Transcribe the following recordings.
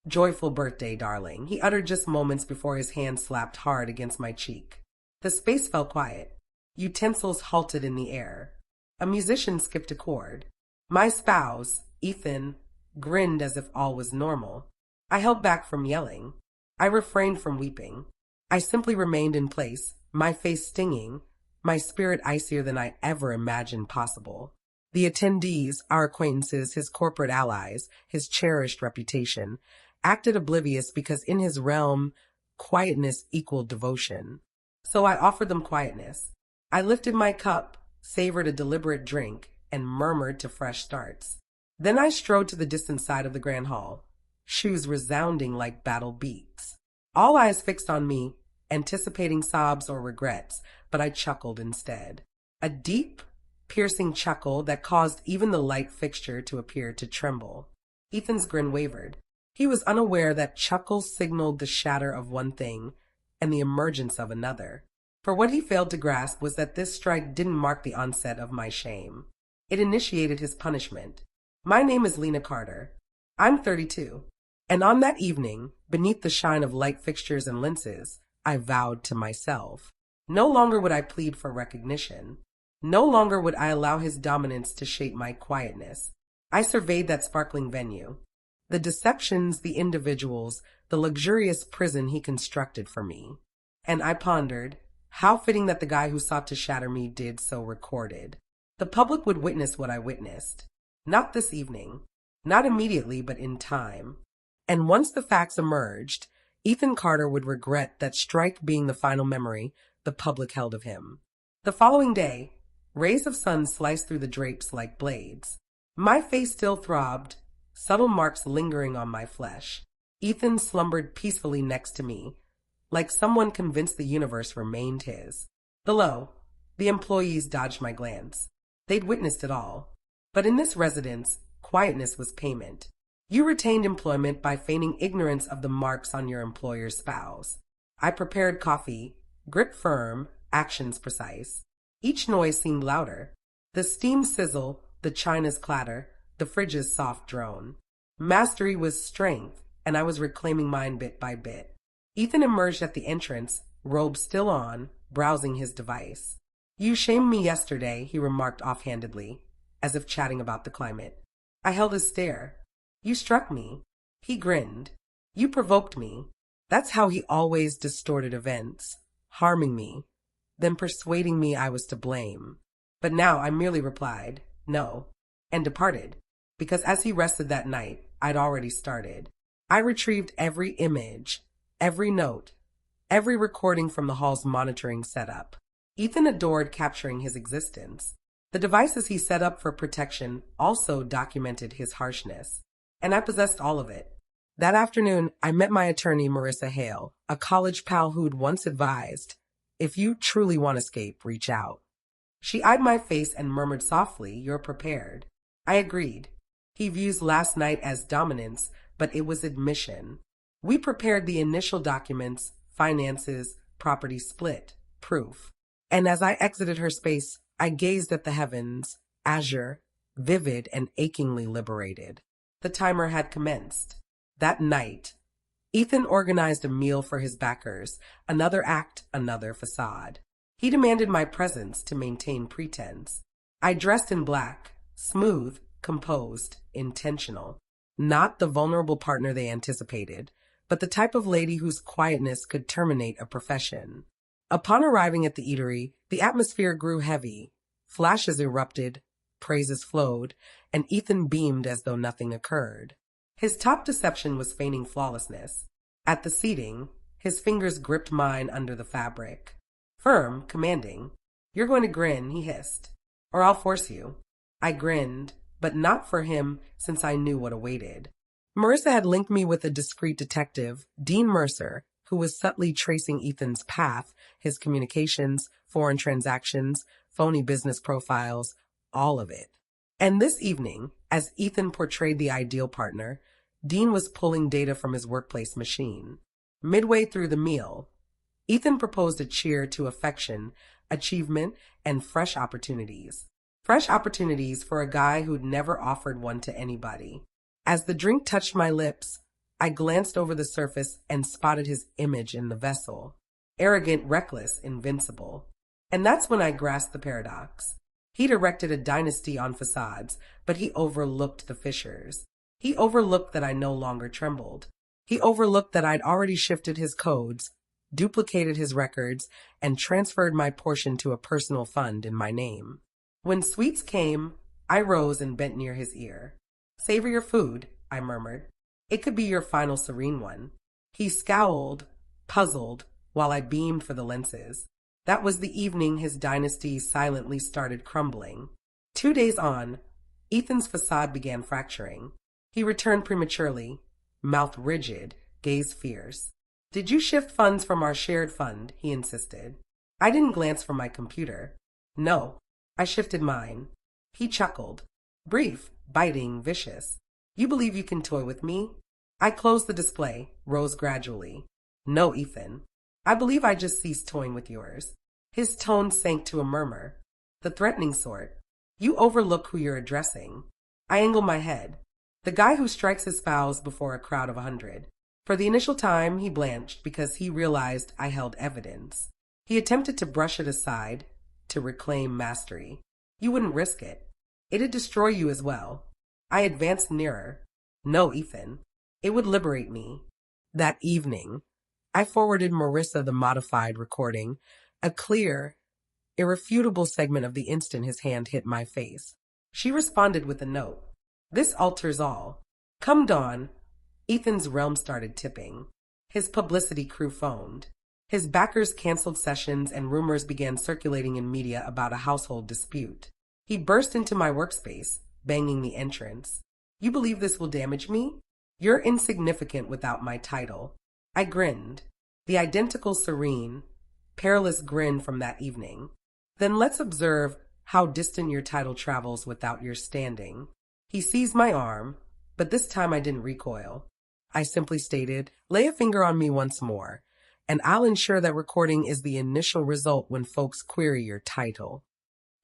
Joyful birthday, darling, he uttered just moments before his hand slapped hard against my cheek. The space fell quiet. Utensils halted in the air. A musician skipped a chord. My spouse, Ethan, grinned as if all was normal. I held back from yelling. I refrained from weeping. I simply remained in place, my face stinging, my spirit icier than I ever imagined possible. The attendees, our acquaintances, his corporate allies, his cherished reputation, acted oblivious because in his realm, quietness equaled devotion. So I offered them quietness. I lifted my cup, savored a deliberate drink, and murmured to fresh starts. Then I strode to the distant side of the grand hall, shoes resounding like battle beats. All eyes fixed on me, anticipating sobs or regrets, but I chuckled instead. A deep, piercing chuckle that caused even the light fixture to appear to tremble. Ethan's grin wavered. He was unaware that chuckle signaled the shatter of one thing and the emergence of another. For what he failed to grasp was that this strike didn't mark the onset of my shame. It initiated his punishment. My name is Lena Carter. I'm 32. And on that evening, beneath the shine of light fixtures and lenses, I vowed to myself. No longer would I plead for recognition. No longer would I allow his dominance to shape my quietness. I surveyed that sparkling venue. The deceptions, the individuals, the luxurious prison he constructed for me. And I pondered, how fitting that the guy who sought to shatter me did so recorded. The public would witness what I witnessed. Not this evening. Not immediately, but in time. And once the facts emerged, Ethan Carter would regret that strike being the final memory the public held of him. The following day, rays of sun sliced through the drapes like blades. My face still throbbed, subtle marks lingering on my flesh. Ethan slumbered peacefully next to me, like someone convinced the universe remained his. Below, the employees dodged my glance. They'd witnessed it all. But in this residence, quietness was payment. You retained employment by feigning ignorance of the marks on your employer's spouse. I prepared coffee, grip firm, actions precise. Each noise seemed louder. The steam sizzle, the china's clatter, the fridge's soft drone. Mastery was strength, and I was reclaiming mine bit by bit. Ethan emerged at the entrance, robe still on, browsing his device. You shamed me yesterday, he remarked offhandedly, as if chatting about the climate. I held his stare. You struck me. He grinned. You provoked me. That's how he always distorted events, harming me, then persuading me I was to blame. But now I merely replied, no, and departed, because as he rested that night, I'd already started. I retrieved every image, every note, every recording from the hall's monitoring setup. Ethan adored capturing his existence. The devices he set up for protection also documented his harshness, and I possessed all of it. That afternoon, I met my attorney, Marissa Hale, a college pal who'd once advised, if you truly want escape, reach out. She eyed my face and murmured softly, you're prepared. I agreed. He views last night as dominance, but it was admission. We prepared the initial documents, finances, property split, proof. And as I exited her space, I gazed at the heavens, azure, vivid and achingly liberated. The timer had commenced. That night, Ethan organized a meal for his backers, another act, another facade. He demanded my presence to maintain pretense. I dressed in black, smooth, composed, intentional. Not the vulnerable partner they anticipated, but the type of lady whose quietness could terminate a profession. Upon arriving at the eatery, the atmosphere grew heavy. Flashes erupted, praises flowed, and Ethan beamed as though nothing occurred. His top deception was feigning flawlessness. At the seating, his fingers gripped mine under the fabric. Firm, commanding. You're going to grin, he hissed, or I'll force you. I grinned, but not for him since I knew what awaited. Marissa had linked me with a discreet detective, Dean Mercer, who was subtly tracing Ethan's path, his communications, foreign transactions, phony business profiles, all of it. And this evening, as Ethan portrayed the ideal partner, Dean was pulling data from his workplace machine. Midway through the meal, Ethan proposed a cheer to affection, achievement, and fresh opportunities. Fresh opportunities for a guy who'd never offered one to anybody. As the drink touched my lips, I glanced over the surface and spotted his image in the vessel. Arrogant, reckless, invincible. And that's when I grasped the paradox. He'd erected a dynasty on facades, but he overlooked the fissures. He overlooked that I no longer trembled. He overlooked that I'd already shifted his codes, duplicated his records, and transferred my portion to a personal fund in my name. When sweets came, I rose and bent near his ear. "Savor your food," I murmured. "It could be your final serene one." He scowled, puzzled, while I beamed for the lenses. That was the evening his dynasty silently started crumbling. 2 days on, Ethan's facade began fracturing. He returned prematurely, mouth rigid, gaze fierce. "Did you shift funds from our shared fund?" he insisted. I didn't glance from my computer. "No, I shifted mine." He chuckled. Brief, biting, vicious. "You believe you can toy with me?" I closed the display, rose gradually. "No, Ethan. I believe I just ceased toying with yours." His tone sank to a murmur. "The threatening sort. You overlook who you're addressing." I angled my head. "The guy who strikes his fouls before a crowd of 100. For the initial time, he blanched because he realized I held evidence. He attempted to brush it aside, to reclaim mastery. "You wouldn't risk it. It'd destroy you as well." I advanced nearer. "No, Ethan. It would liberate me." That evening, I forwarded Marissa the modified recording, a clear, irrefutable segment of the instant his hand hit my face. She responded with a note. "This alters all." Come dawn, Ethan's realm started tipping. His publicity crew phoned. His backers canceled sessions and rumors began circulating in media about a household dispute. He burst into my workspace, banging the entrance. "You believe this will damage me? You're insignificant without my title." I grinned. The identical serene, perilous grin from that evening. "Then let's observe how distant your title travels without your standing." He seized my arm, but this time I didn't recoil. I simply stated, "Lay a finger on me once more, and I'll ensure that recording is the initial result when folks query your title."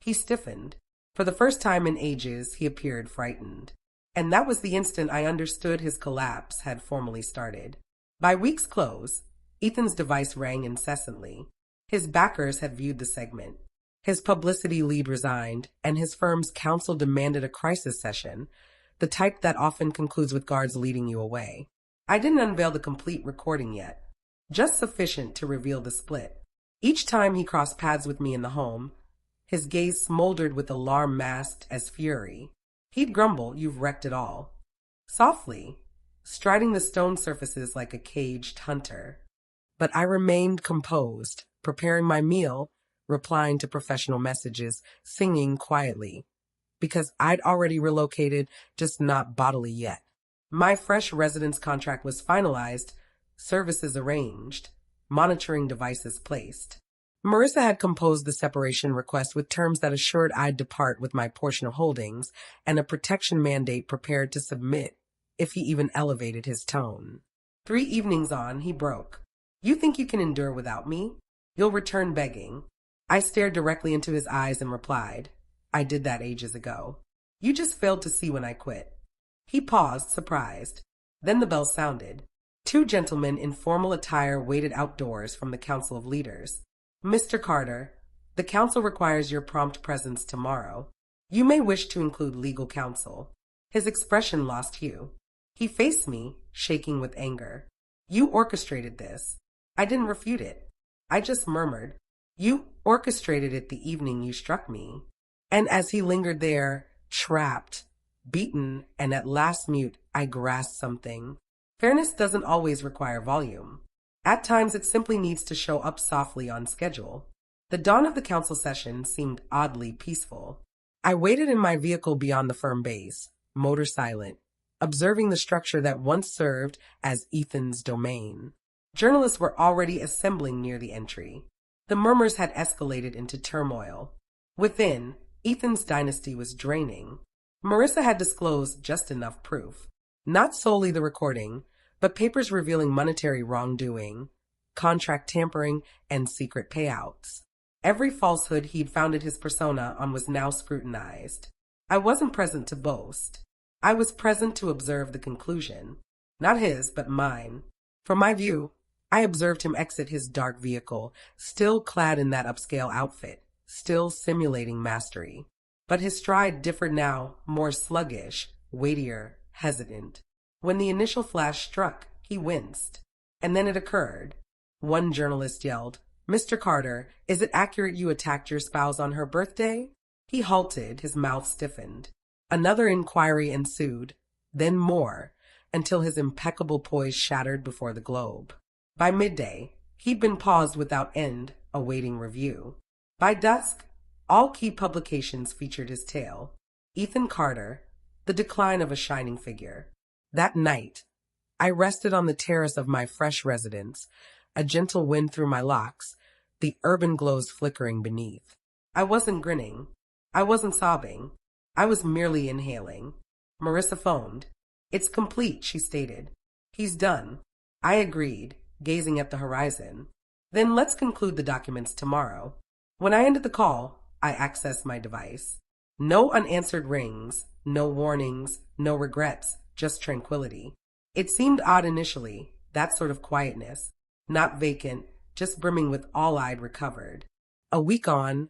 He stiffened. For the first time in ages, he appeared frightened. And that was the instant I understood his collapse had formally started. By week's close, Ethan's device rang incessantly. His backers had viewed the segment. His publicity lead resigned, and his firm's counsel demanded a crisis session, the type that often concludes with guards leading you away. I didn't unveil the complete recording yet, just sufficient to reveal the split. Each time he crossed paths with me in the home, his gaze smoldered with alarm masked as fury. He'd grumble, "You've wrecked it all." Softly, striding the stone surfaces like a caged hunter. But I remained composed, preparing my meal, replying to professional messages, singing quietly. Because I'd already relocated, just not bodily yet. My fresh residence contract was finalized, services arranged, monitoring devices placed. Marissa had composed the separation request with terms that assured I'd depart with my portion of holdings and a protection mandate prepared to submit if he even elevated his tone. 3 evenings on, he broke. "You think you can endure without me? You'll return begging." I stared directly into his eyes and replied, "I did that ages ago. You just failed to see when I quit." He paused, surprised. Then the bell sounded. 2 gentlemen in formal attire waited outdoors from the Council of Leaders. "Mr. Carter, the council requires your prompt presence tomorrow. You may wish to include legal counsel." His expression lost hue. He faced me, shaking with anger. "You orchestrated this." I didn't refute it. I just murmured, "You orchestrated it the evening you struck me." And as he lingered there, trapped, beaten, and at last mute, I grasped something. Fairness doesn't always require volume. At times, it simply needs to show up softly on schedule. The dawn of the council session seemed oddly peaceful. I waited in my vehicle beyond the firm base, motor silent, observing the structure that once served as Ethan's domain. Journalists were already assembling near the entry. The murmurs had escalated into turmoil. Within, Ethan's dynasty was draining. Marissa had disclosed just enough proof. Not solely the recording, but papers revealing monetary wrongdoing, contract tampering, and secret payouts. Every falsehood he'd founded his persona on was now scrutinized. I wasn't present to boast. I was present to observe the conclusion. Not his, but mine. From my view, I observed him exit his dark vehicle, still clad in that upscale outfit, still simulating mastery. But his stride differed now, more sluggish, weightier, hesitant. When the initial flash struck, he winced. And then it occurred. One journalist yelled, "Mr. Carter, is it accurate you attacked your spouse on her birthday?" He halted, his mouth stiffened. Another inquiry ensued, then more, until his impeccable poise shattered before the globe. By midday, he'd been paused without end, awaiting review. By dusk, all key publications featured his tale. Ethan Carter, the decline of a shining figure. That night, I rested on the terrace of my fresh residence, a gentle wind through my locks, the urban glows flickering beneath. I wasn't grinning. I wasn't sobbing. I was merely inhaling. Marissa phoned. "It's complete," she stated. "He's done." I agreed, gazing at the horizon. "Then let's conclude the documents tomorrow." When I ended the call, I accessed my device. No unanswered rings, no warnings, no regrets, just tranquility. It seemed odd initially, that sort of quietness, not vacant, just brimming with all I'd recovered. A week on,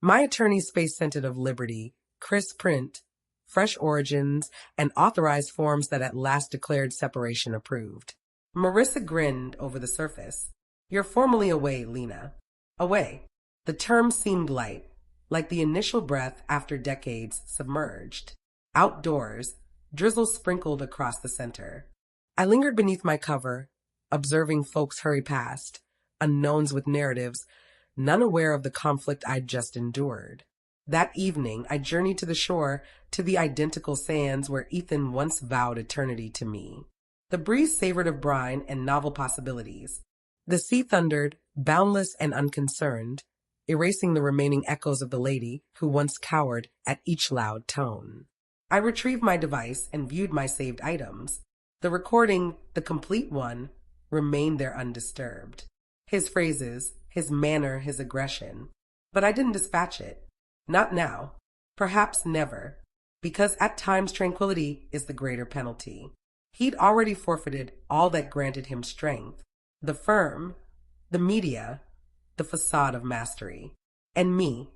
my attorney's space scented of liberty, crisp print, fresh origins, and authorized forms that at last declared separation approved. Marissa grinned over the surface. "You're formally away, Lena." Away. The term seemed light, like the initial breath after decades submerged. Outdoors, drizzle sprinkled across the center. I lingered beneath my cover, observing folks hurry past, unknowns with narratives, none aware of the conflict I'd just endured. That evening, I journeyed to the shore, to the identical sands where Ethan once vowed eternity to me. The breeze savored of brine and novel possibilities. The sea thundered, boundless and unconcerned, erasing the remaining echoes of the lady who once cowered at each loud tone. I retrieved my device and viewed my saved items. The recording, the complete one, remained there undisturbed. His phrases, his manner, his aggression. But I didn't dispatch it. Not now. Perhaps never. Because at times tranquility is the greater penalty. He'd already forfeited all that granted him strength. The firm, the media, the facade of mastery. And me,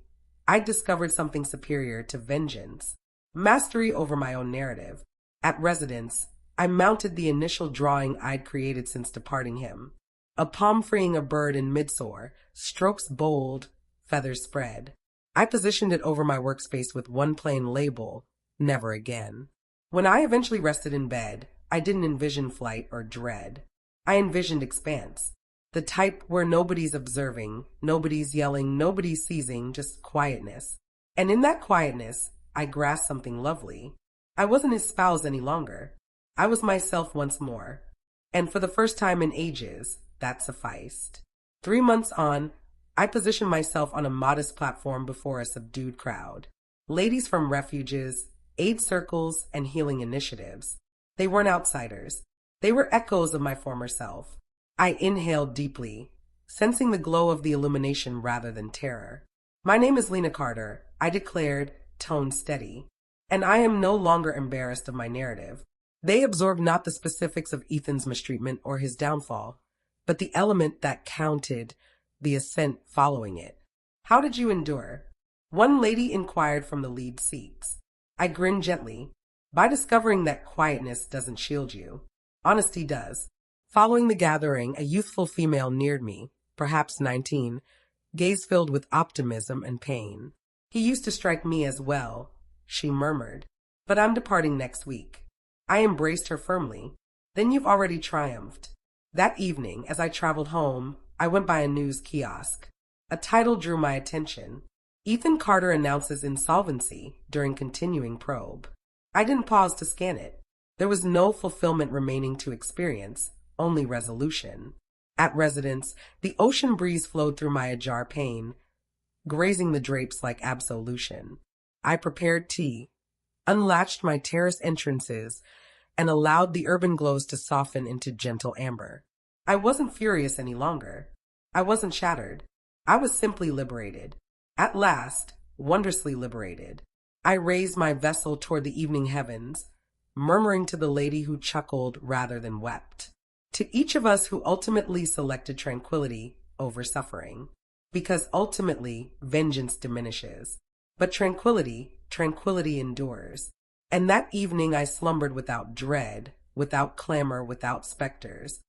I'd discovered something superior to vengeance. Mastery over my own narrative. At residence, I mounted the initial drawing I'd created since departing him. A palm freeing a bird in midsoar, strokes bold, feathers spread. I positioned it over my workspace with one plain label, "Never again." When I eventually rested in bed, I didn't envision flight or dread. I envisioned expanse. The type where nobody's observing, nobody's yelling, nobody's seizing, just quietness. And in that quietness, I grasped something lovely. I wasn't his spouse any longer. I was myself once more. And for the first time in ages, that sufficed. 3 months on, I positioned myself on a modest platform before a subdued crowd. Ladies from refuges, aid circles, and healing initiatives. They weren't outsiders. They were echoes of my former self. I inhaled deeply, sensing the glow of the illumination rather than terror. "My name is Lena Carter," I declared, tone steady. "And I am no longer embarrassed of my narrative." They absorbed not the specifics of Ethan's mistreatment or his downfall, but the element that counted, the ascent following it. "How did you endure?" One lady inquired from the lead seats. I grinned gently. "By discovering that quietness doesn't shield you. Honesty does." Following the gathering, a youthful female neared me, perhaps 19, gaze filled with optimism and pain. "He used to strike me as well," she murmured, "but I'm departing next week." I embraced her firmly. "Then you've already triumphed." That evening, as I traveled home, I went by a news kiosk. A title drew my attention. "Ethan Carter announces insolvency during continuing probe." I didn't pause to scan it. There was no fulfillment remaining to experience, only resolution. At residence, the ocean breeze flowed through my ajar pane, grazing the drapes like absolution. I prepared tea, unlatched my terrace entrances, and allowed the urban glows to soften into gentle amber. I wasn't furious any longer. I wasn't shattered. I was simply liberated. At last, wondrously liberated. I raised my vessel toward the evening heavens, murmuring to the lady who chuckled rather than wept. To each of us who ultimately selected tranquility over suffering. Because ultimately, vengeance diminishes. But tranquility endures. And that evening I slumbered without dread, without clamor, without specters.